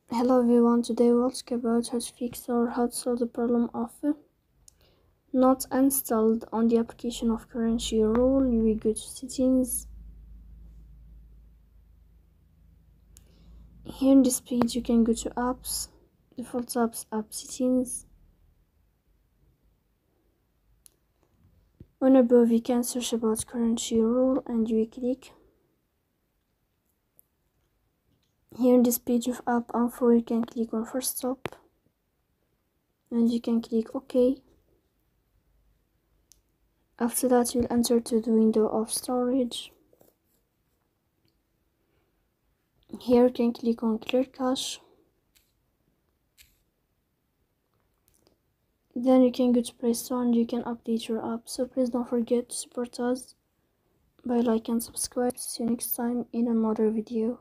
Hello everyone, today we'll talk about how to fix or how to solve the problem of not installed on the application of Crunchyroll. You will go to settings. Here in this page you can go to apps, default apps, app settings. On above you can search about Crunchyroll and you will click. Here in this page of app info you can click on first stop and you can click OK. After that you'll enter to the window of storage. Here you can click on clear cache. Then you can go to Play Store and you can update your app. So please don't forget to support us by like and subscribe. See you next time in another video.